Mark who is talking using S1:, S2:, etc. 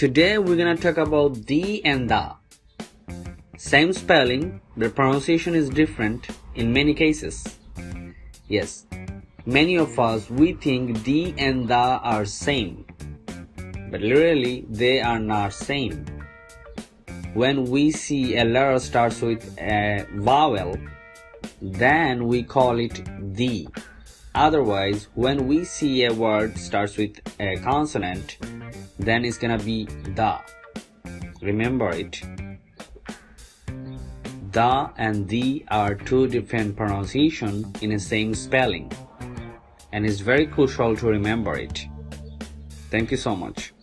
S1: Today we're gonna talk about the and the. Same spelling, but pronunciation is different in many cases. Yes, many of us, we think the and the are same, but literally they are not same. When we see a letter starts with a vowel, then we call it the. Otherwise, when we see a word starts with a consonant, then it's gonna be the. Remember it. The and the are two different pronunciations in the same spelling, and it's very crucial to remember it. Thank you so much.